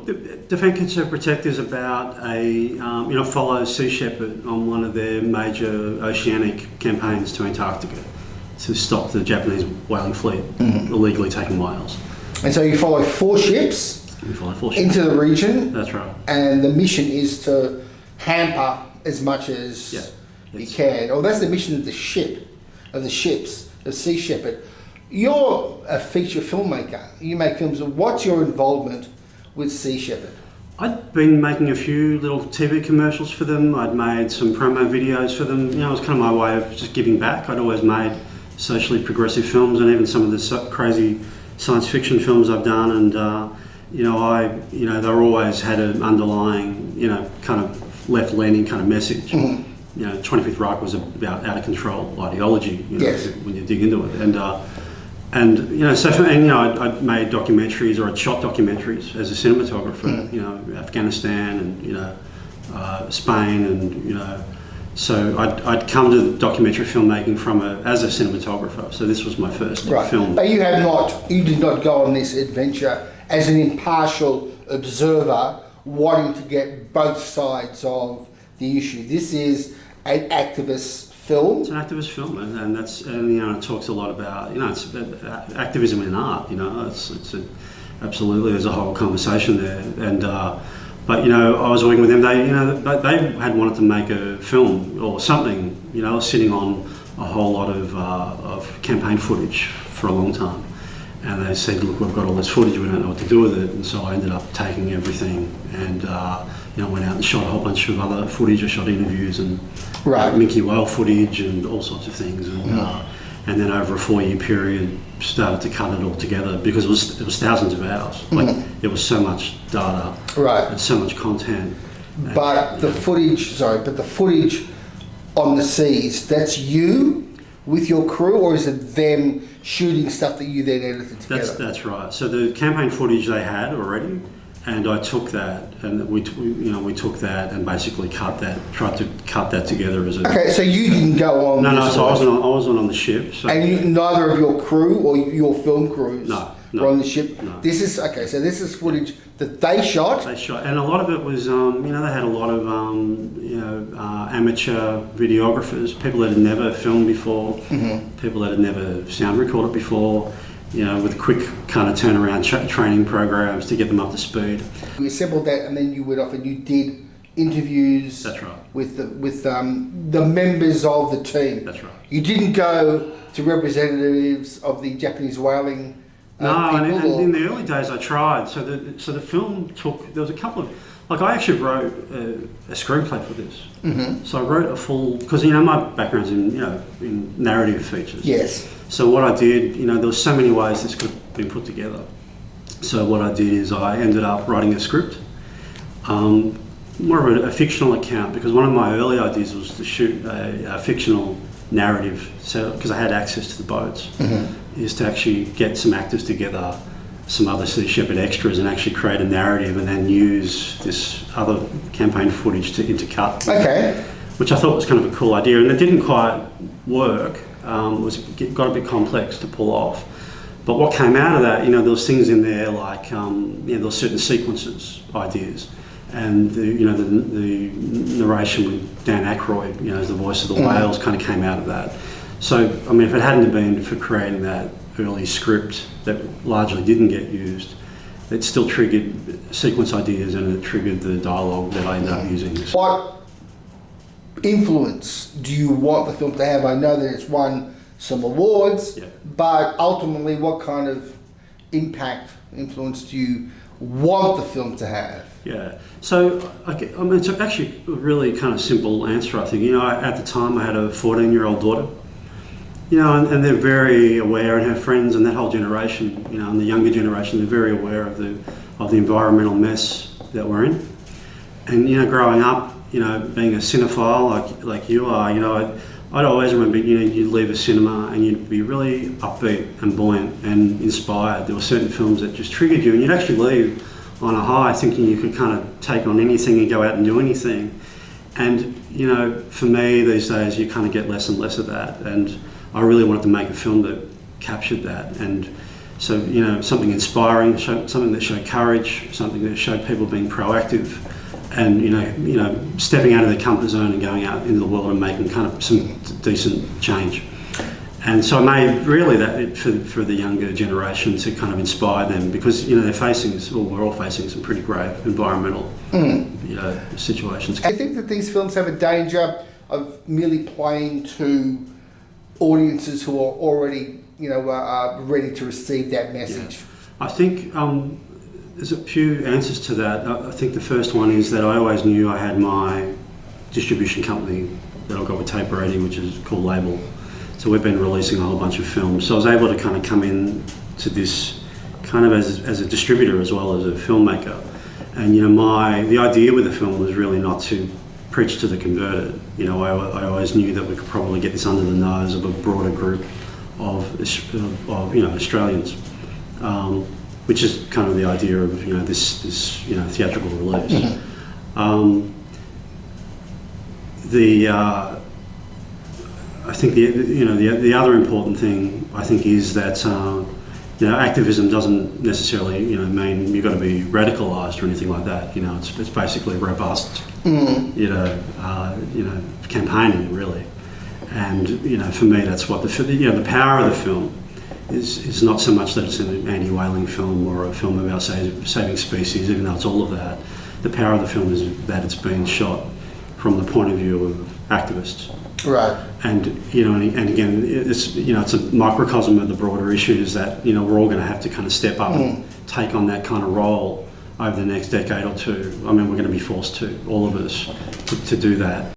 Defend, Conserve, Protect is about follow Sea Shepherd on one of their major oceanic campaigns to Antarctica to stop the Japanese whaling fleet illegally taking whales. And so you follow 4 ships into the region. That's right. And the mission is to hamper as much as you can. Or that's the mission of the ships, of Sea Shepherd. You're a feature filmmaker. You make films. What's your involvement with Sea Shepherd? I'd been making a few little TV commercials for them. I'd made some promo videos for them. It was kind of my way of just giving back. I'd always made socially progressive films, and even some of the crazy science fiction films I've done. And they always had an underlying, kind of left-leaning kind of message. 25th Reich was about out of control ideology. When you dig into it, I'd made documentaries, or I'd shot documentaries as a cinematographer. Afghanistan and Spain, and so I'd come to documentary filmmaking as a cinematographer. So this was my first film. But you did not go on this adventure as an impartial observer, wanting to get both sides of the issue. This is an activist film. It's an activist film, and it talks a lot about it's about activism in art. Absolutely, there's a whole conversation there. And but I was working with them. They had wanted to make a film or something. I was sitting on a whole lot of campaign footage for a long time, and they said, "Look, we've got all this footage. We don't know what to do with it." And so I ended up taking everything and went out and shot a whole bunch of other footage. I shot interviews and minke whale footage and all sorts of things, and then over a 4-year period started to cut it all together, because it was thousands of hours. It was so much data, and so much content. But the footage on the seas, that's you with your crew, or is it them shooting stuff that you then edited together? That's right. So the campaign footage they had already, and I took that, and we took that and basically tried to cut that together as a... Okay, so you didn't go on... No, so I wasn't on the ship. So. And neither of your crew or your film crews were on the ship? No. This is footage that they shot? They shot, and a lot of it was, they had a lot of, amateur videographers, people that had never filmed before, people that had never sound recorded before, with quick kind of turnaround training programs to get them up to speed. You assembled that, and then you went off and you did interviews. That's right. With the members of the team. That's right. You didn't go to representatives of the Japanese whaling No, and in the early days I tried. So the film there was a couple of, I actually wrote a screenplay for this. So I wrote a full, because my background's in narrative features. Yes. So what I did, there was so many ways this could have been put together. So what I did is I ended up writing a script, more of a fictional account, because one of my early ideas was to shoot a fictional narrative, so because I had access to the boats, is to actually get some actors together, some other Sea Shepherd extras, and actually create a narrative and then use this other campaign footage to intercut. Okay. Which I thought was kind of a cool idea, and it didn't quite work. It got a bit complex to pull off. But what came out of that, there was things in there like, there were certain sequences, ideas, and the narration with Dan Aykroyd, as the voice of the whales, kind of came out of that. So, if it hadn't been for creating that early script that largely didn't get used, it still triggered sequence ideas, and it triggered the dialogue that I ended up using. What influence do you want the film to have? I know that it's won some awards, but ultimately what kind of influence do you want the film to have? Yeah, so it's actually a really kind of simple answer, I think. At the time I had a 14-year-old daughter, and they're very aware, and her friends and that whole generation, and the younger generation, they're very aware of the environmental mess that we're in. And growing up, being a cinephile like you are, I'd always remember, you'd leave a cinema and you'd be really upbeat and buoyant and inspired. There were certain films that just triggered you, and you'd actually leave on a high, thinking you could kind of take on anything and go out and do anything. And for me these days, you kind of get less and less of that. And I really wanted to make a film that captured that. And So, you know, something inspiring, something that showed courage, something that showed people being proactive, and you know, stepping out of their comfort zone and going out into the world and making kind of some decent change. And so I made really that for the younger generation to kind of inspire them, because, you know, we're all facing some pretty grave environmental situations. I think that these films have a danger of merely playing to audiences who are already, are ready to receive that message. Yeah. I think there's a few answers to that. I think the first one is that I always knew I had my distribution company that I got with Tape Ready, which is called Label. So we've been releasing a whole bunch of films. So I was able to kind of come in to this kind of as a distributor as well as a filmmaker. And the idea with the film was really not to preach to the converted. I always knew that we could probably get this under the nose of a broader group of Australians, which is kind of the idea of this theatrical release. I think the other important thing I think is that activism doesn't necessarily mean you've got to be radicalised or anything like that. It's basically robust campaigning really. And for me that's what the power of the film is not so much that it's an anti-whaling film or a film about saving species, even though it's all of that. The power of the film is that it's been shot from the point of view of activists. Right. And and again, it's a microcosm of the broader issues that we're all going to have to kind of step up and take on that kind of role over the next decade or two. I mean, we're going to be forced to, all of us, to do that.